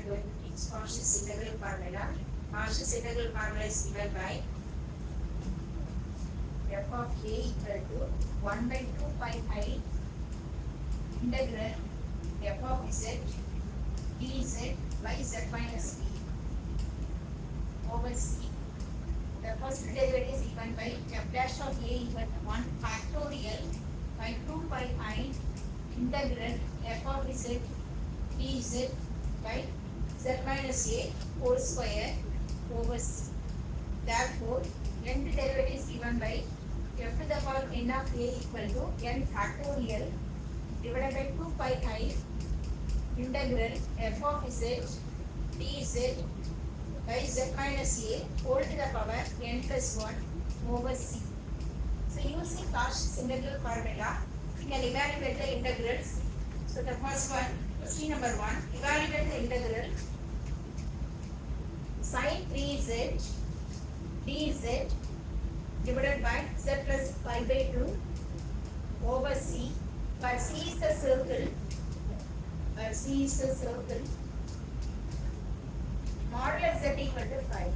are going to teach Cauchy's integral formula. Cauchy's integral formula is given by f of a equal to 1 by 2 pi I integral f of z dz by z minus b over c. The first derivative is given by f dash of a equal to 1 factorial by 2 pi I integral f of z dz by z minus a whole square over c. Therefore, nth derivative is given by f to the power n of a equal to n factorial divided by 2 pi I integral f of z dz by z minus a whole to the power n plus 1 over c. So, using Cauchy's integral formula, we can evaluate the integrals. So, the first one, question number 1, evaluate the integral sin 3z dz divided by z plus pi by 2 over c, where c is the circle, modulus z equal to 5.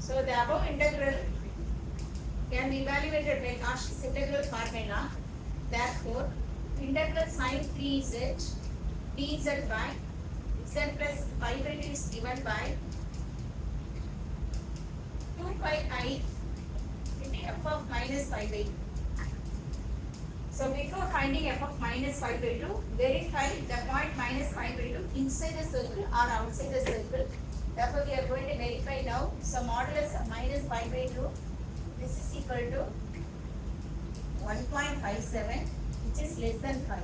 So the above integral can be evaluated by Cauchy's integral formula. Therefore, integral sin 3z dz by z plus pi by 2 is given by 2 pi I into f of minus pi by 2. So before finding f of minus pi by 2, verify the point minus pi by 2 inside the circle or outside the circle. Therefore, we are going to verify now. So modulus of minus pi by 2, this is equal to 1.57, which is less than 5.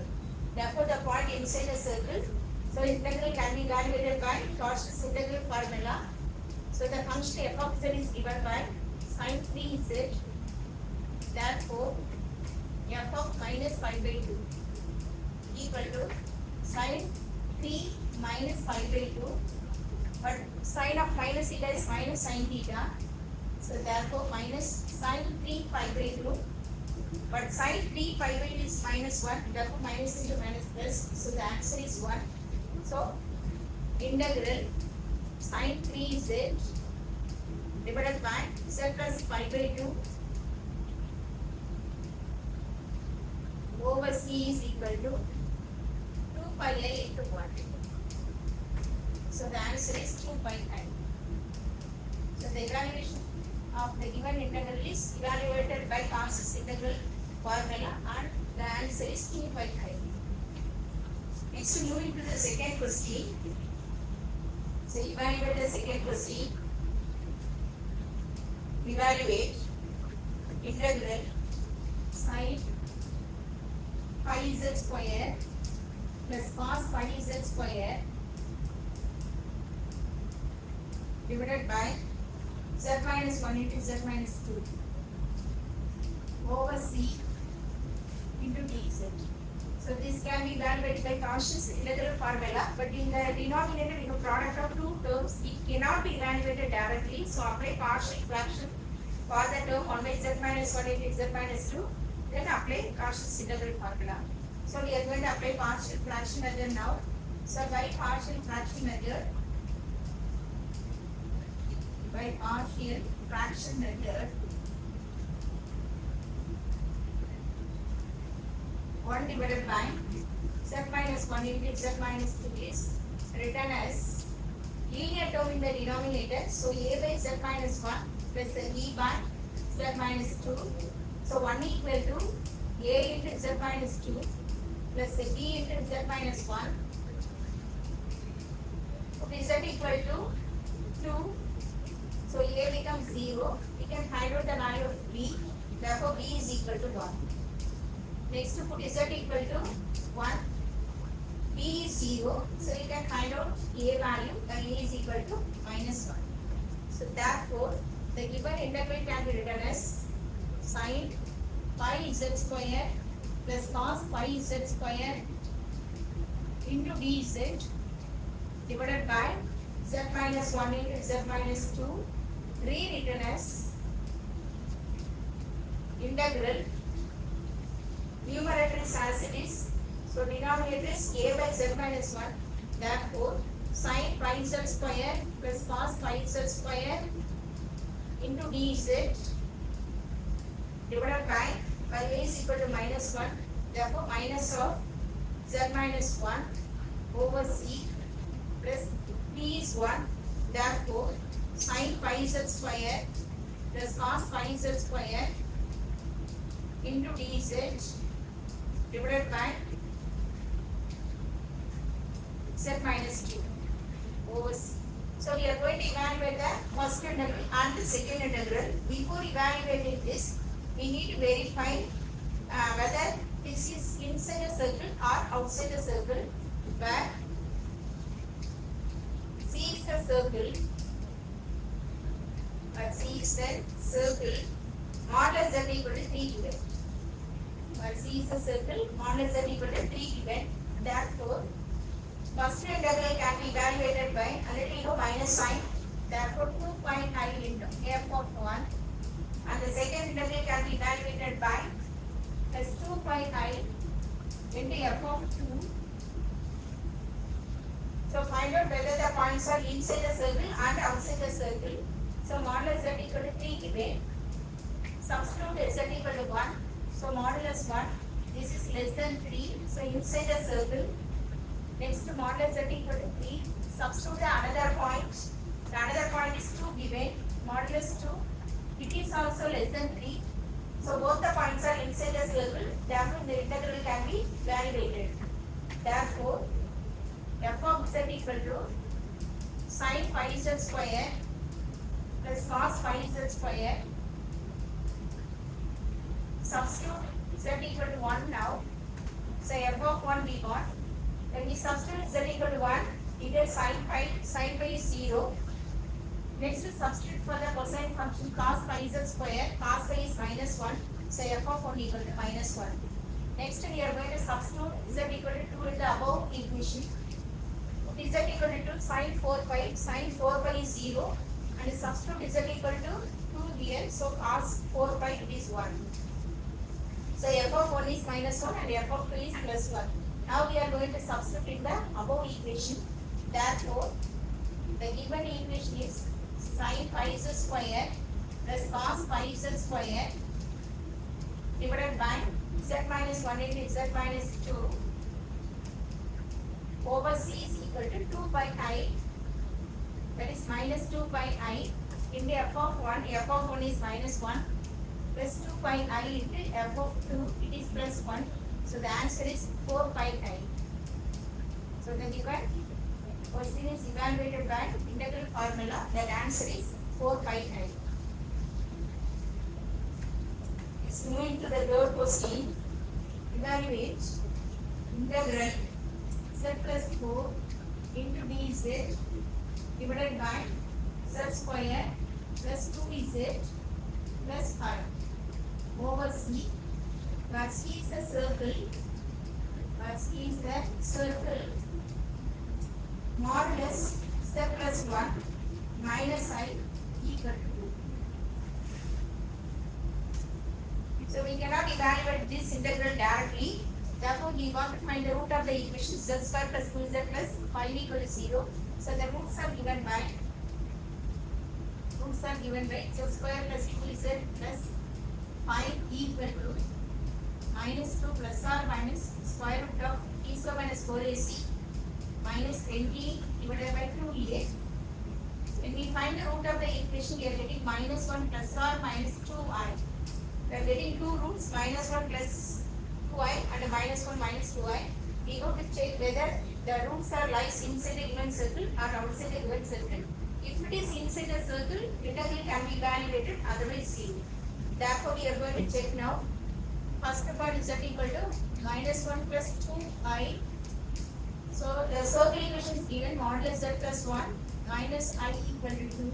Therefore, the point inside the circle. So integral can be evaluated by Cauchy's integral formula. So the function f of z is given by sin 3z. Therefore, f of minus pi by 2 equal to sin 3 minus pi by 2. But sin of minus theta is minus sin theta. So therefore, minus sin 3 pi by 2. But sin 3 pi by 2 is minus 1. Therefore, minus into minus plus. So the answer is 1. So, integral sin 3z divided by z plus pi by 2 over c is equal to 2 pi I into 1. So the answer is 2 pi I. So the evaluation of the given integral is evaluated by Cauchy's integral formula and the answer is 2 pi I. Next, moving to the second question. So evaluate the second question. Evaluate integral sin pi z square plus cos pi z square divided by z minus 1 into z minus 2 over c into dz. So this can be evaluated by Cauchy's integral formula, but in the denominator we have product of two terms. It cannot be evaluated directly. So apply partial fraction for the term 1 by z minus 1 into z minus 2. Then apply Cauchy's integral formula. So we are going to apply partial fraction method now. So by partial fraction method, 1 divided by z minus 1 into z minus 2 is written as linear term in the denominator. So a by z minus 1 plus b by z minus 2. So 1 equal to a into z minus 2 plus b into z minus 1. Okay, z equal to 2. So a becomes 0. We can find out the value of b. Therefore, b is equal to 1. Next, to put z equal to 1. B is 0. So you can find out a value. Then a is equal to minus 1. So therefore, the given integral can be written as sin pi z square plus cos pi z square into dz divided by z minus 1 into z minus 2 rewritten as integral numerator is as it is. So denominator is a by z minus 1. Therefore, sin pi z square plus cos pi z square into dz divided by a is equal to minus 1. Therefore, minus of z minus 1 over c plus p is 1. Therefore, sin pi z square plus cos pi z square into dz divided by z minus 2 over c. So we are going to evaluate the first integral and the second integral. Before evaluating this, we need to verify whether this is inside a circle or outside a circle. Where c is the circle, C is the circle, modulus z equal to 3 given. Where C is the circle, modulus z equal to 3 given. Therefore, first integral can be evaluated by a little minus sign. Therefore, 2 pi I into f of 1. And the second integral can be evaluated by plus 2 pi I into f of 2. So find out whether the points are inside the circle and outside the circle. So modulus z equal to 3 given. Substitute z equal to 1. So modulus 1. This is less than 3. So inside the circle. Next modulus z equal to 3. Substitute the another point. The another point is 2 given. Modulus 2. It is also less than 3. So both the points are inside the circle. Therefore the integral can be evaluated. Therefore f of z equal to sin pi z square plus cos pi z square. Substitute z equal to 1 now. So f of 1 we got. When we substitute z equal to 1, we get sin pi is 0. Next is substitute for the cosine function cos pi z square. Cos pi is minus 1. So f of 1 equal to minus 1. Next we are going to substitute z equal to 2 in the above equation. Z equal to 2 sin 4 pi. Sin 4 pi is 0. And substitute z equal to 2 here. So cos 4 pi is 1. So f of 1 is minus 1 and f of 2 is plus 1. Now we are going to substitute in the above equation. Therefore, the given equation is sin pi z square plus cos pi z square divided by z minus 1 into z minus 2 over c is equal to 2 pi I, that is minus 2 pi I into f of 1. F of 1 is minus 1 plus 2 pi I into f of 2, it is plus 1. So the answer is 4 pi I. So the given question is evaluated by integral formula. That answer is 4 pi I. Let's move into the third question. Evaluate integral z plus 4 into dz divided by z square plus 2z plus 5 over c, where c is the circle, modulus z plus 1 minus I equal to 2. So we cannot evaluate this integral directly. Therefore, we want to find the root of the equation z square plus 2z plus 5 equal to 0. So the roots are given by z square plus 2z plus 5 equal to minus 2 plus or minus square root of t square minus 4ac minus 20 divided by 2a. When we find the root of the equation, we are getting minus 1 plus or minus 2i. We are getting two roots, minus 1 plus 2i and minus 1 minus 2i. We have to check whether the roots are lies inside a given circle or outside a given circle. If it is inside a circle, integral can be evaluated, otherwise 0. Therefore, we are going to check now. First part is equal to minus 1 plus 2i. So the circle equation is given modulus z plus 1 minus I equal to 2.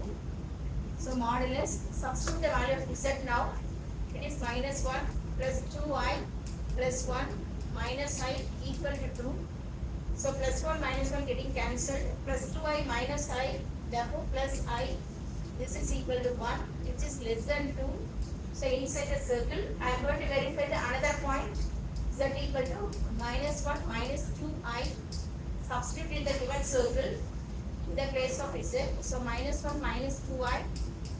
So modulus, substitute the value of z now. It is minus 1 plus 2i plus 1 minus I equal to 2. So plus 1 minus 1 getting cancelled. Plus 2i minus I, therefore plus I. This is equal to 1, which is less than 2. So inside the circle, I am going to verify the another point. Z z equal to minus 1 minus 2I. Substitute in the given circle in the place of z. So minus 1 minus 2I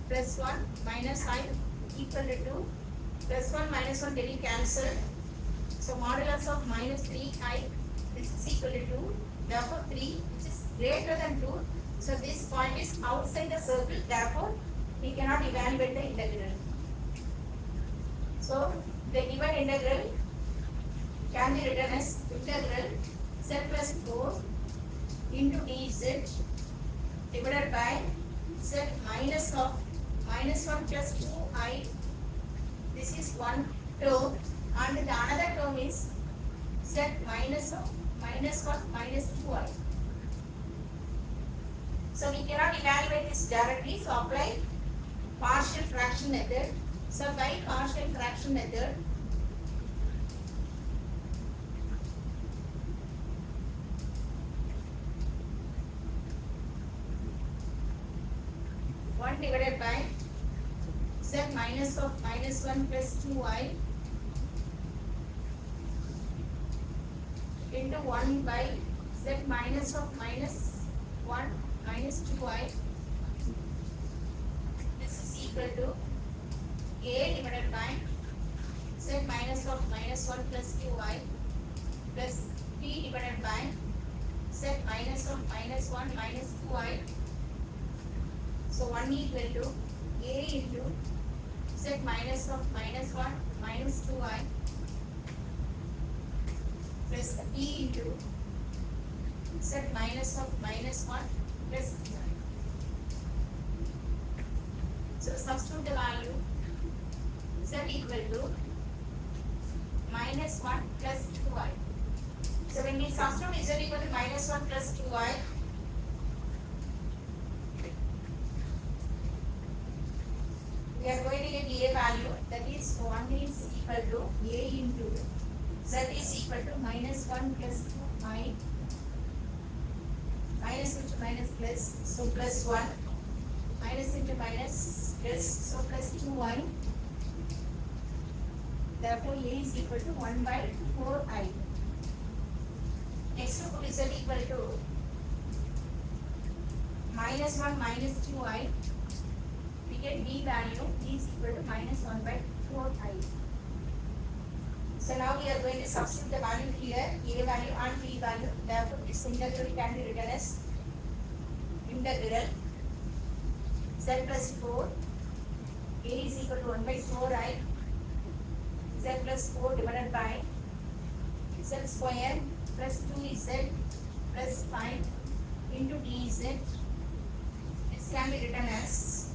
plus 1 minus I equal to 2. Plus 1 minus 1 getting cancelled. So modulus of minus 3I, this is equal to 2. Therefore 3 which is greater than 2. So this point is outside the circle. Therefore we cannot evaluate the integral. So the given integral can be written as integral z plus 4 into dz divided by z minus of minus 1 plus 2I. This is one term, and the another term is z minus of minus 1 minus 2I. So we cannot evaluate this directly, so apply partial fraction method. So by partial fraction method, one divided by z minus of minus 1 plus 2I into 1 by z minus of minus 1 minus 2I. This is equal to a divided by z minus of minus 1 plus 2I plus b divided by z minus of minus 1 minus 2I. So 1 equal to a into z minus of minus 1 minus 2I plus b into z minus of minus 1 plus 2I. So substitute the value z equal to minus 1 plus 2I. So when we substitute z equal to minus 1 plus 2I, we are going to get a value, that is 1 is equal to a into z is equal to minus 1 plus 2I, minus into minus plus, so plus 1, minus into minus plus, so plus 2I. Therefore a is equal to 1 by 4I. Next to put z equal to minus 1 minus 2I. We get b value, b is equal to minus 1 by 4I. So now we are going to substitute the value here, a value and b value. Therefore this integral can be written as integral z plus 4, a is equal to 1 by 4I, z plus 4 divided by z square plus 2z plus 5 into dz. This can be written as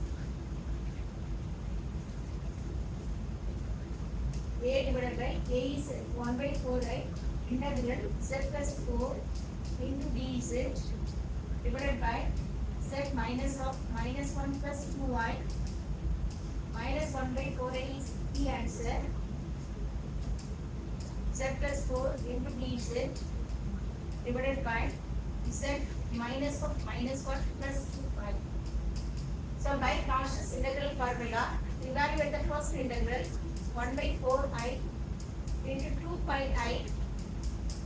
a divided by a is 1 by 4I integral z plus 4 into dz divided by z minus of minus 1 plus 2I minus 1 by 4I is the answer. Z plus 4 into dz divided by z minus of minus 1 plus 2I. So by Cauchy's integral formula, evaluate the first integral 1 by 4I into 2 pi I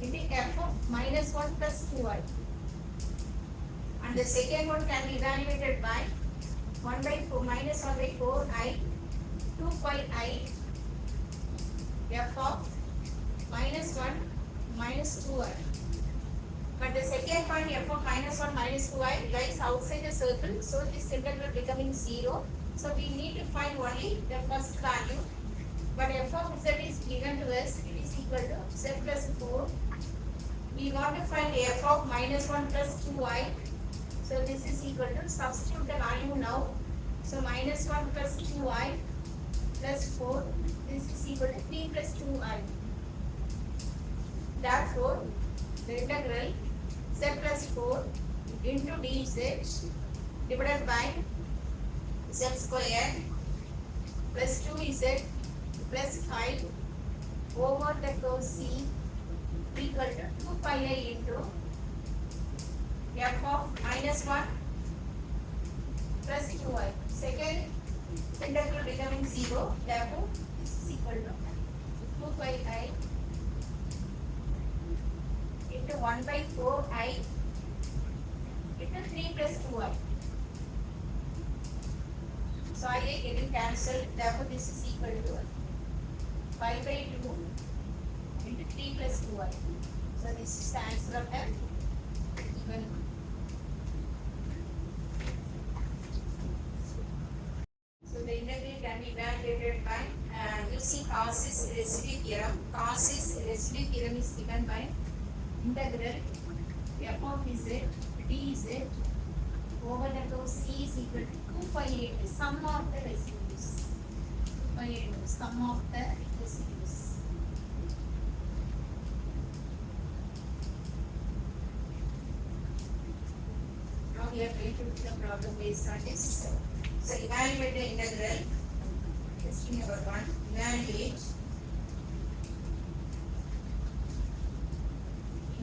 into f of minus 1 plus 2I. And the second one can be evaluated by 1 by 4 minus 1 by 4I 2 pi I f of minus 1 minus 2I. But the second point f of minus 1 minus 2I lies outside the circle, so this integral becoming 0. So we need to find only the first value. But f of z is given to us, it is equal to z plus 4. We want to find f of minus 1 plus 2I. So this is equal to, substitute the value now. So minus 1 plus 2I plus 4, this is equal to 3 plus 2I. Therefore, the integral z plus 4 into dz divided by z square plus 2z plus 5 over the curve C equal to 2 pi I into f of minus 1 plus 2I. Second integral becoming 0, therefore this is equal to 2 pi I 1 by 4i into 3 plus 2i. So I is getting cancelled, therefore this is equal to 5 by 2 into 3 plus 2i. So this is the answer of the even. So the integral can be evaluated by using Cauchy's residue theorem. Cauchy's residue theorem is given by integral f of z dz over the tau c is equal to 2 pi a, sum of the residues. 2 pi a, sum of the residues. Now we are going to do the problem based on this. So evaluate the integral. Question number 1. Evaluate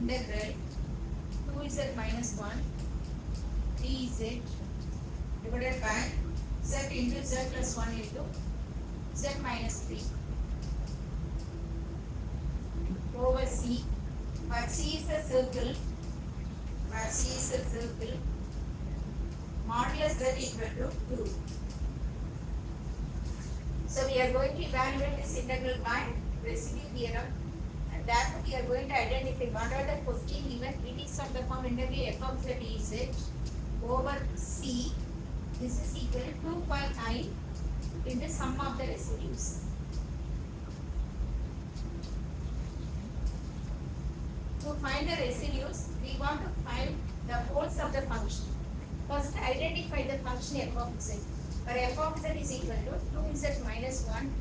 integral 2z minus 1 dz divided by z into z plus 1 into z minus 3 over c. But c is a circle. But c is a circle. Modulus z equal to 2. So we are going to evaluate this integral by residue theorem, and therefore we are going to identify what are the question given. It is of the form integral f of z dz over c. This is equal to 2 pi I into sum of the residues. To find the residues, we want to find the poles of the function. First, identify the function f of z. For f of z is equal to 2z minus 1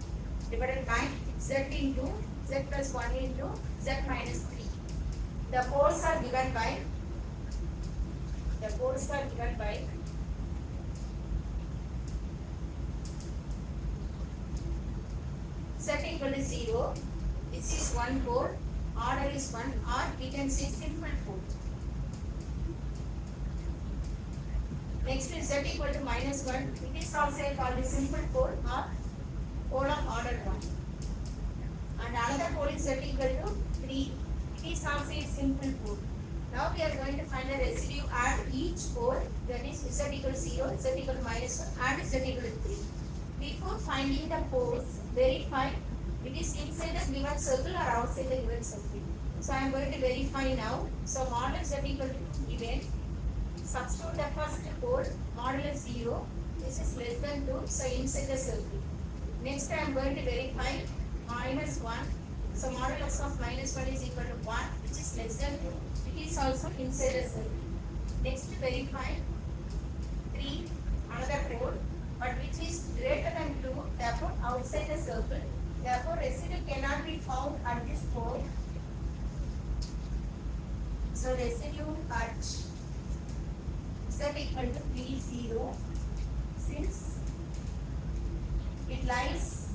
divided by z into z plus 1 into z minus 3. The poles are given by z equal to 0. This is one pole, order is 1, or we can say simple pole. Next is z equal to minus 1. It is also called a simple pole or pole of order 1. And another pole is z equal to 3. It is also a simple pole. Now we are going to find the residue at each pole, that is z equal to 0, z equal to minus 1 and z equal to 3. Before finding the poles, verify it is inside the given circle or outside the given circle. So I am going to verify now. So modulus z equal to given. Substitute the first pole, modulus 0. This is less than 2, so inside the circle. Next I am going to verify minus 1. So modulus of minus 1 is equal to 1, which is less than 2. It is also inside the circle. Next verify 3, another pole, but which is greater than 2, therefore outside the circle. Therefore residue cannot be found at this pole. So residue at z equal to 3, 0, since it lies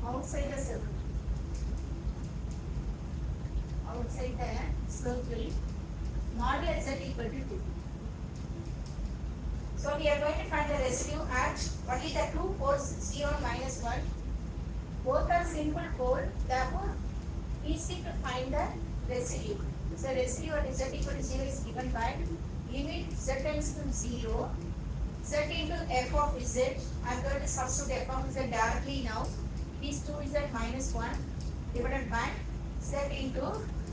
outside the circle. Outside the circle, modulus z equal to 2. So we are going to find the residue at only the two poles 0 and minus 1. Both are simple pole, therefore easy to find the residue. So residue at z equal to 0 is given by limit z tends to 0, z into f of z. I am going to substitute f of z directly now. It is 2z minus 1 divided by z into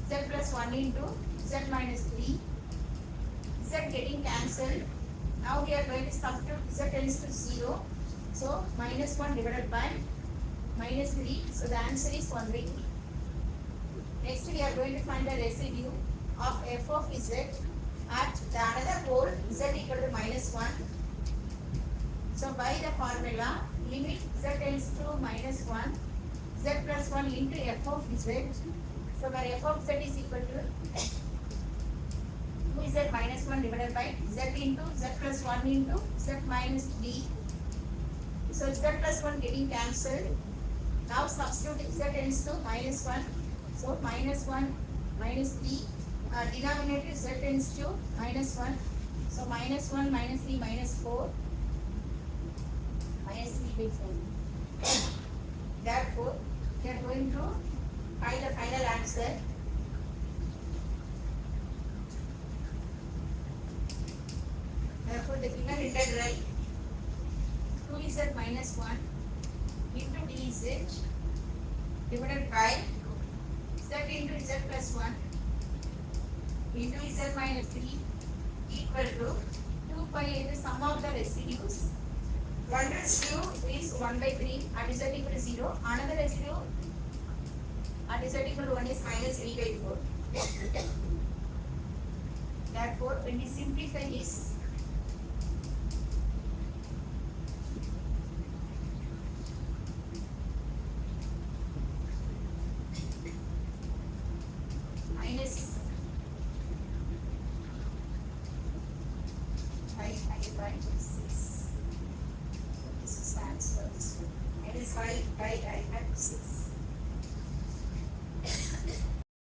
z plus 1 into z minus 3. Z getting cancelled. Now we are going to substitute z tends to 0. So minus 1 divided by minus 3. So the answer is 1 by 3. Next we are going to find the residue of f of z at the another pole z equal to minus 1. So by the formula, limit z tends to minus 1, z plus 1 into f of z. So where f of z is equal to 2z minus 1 divided by z into z plus 1 into z minus 3. So z plus 1 getting cancelled. Now substitute z tends to minus 1. So minus 1 minus 3. Denominator z tends to minus 1. So minus 1 minus 3 minus 4. Minus 3 by 4. Therefore, we are going to find the final answer. integral 2z minus 1 into dz divided by z into z plus 1 into z minus 3 equal to 2 pi is the sum of the residues. One residue is 1 by 3 and z equal to 0. Another residue and z equal to 1 is minus 3 by 4. Therefore, when we simplify this,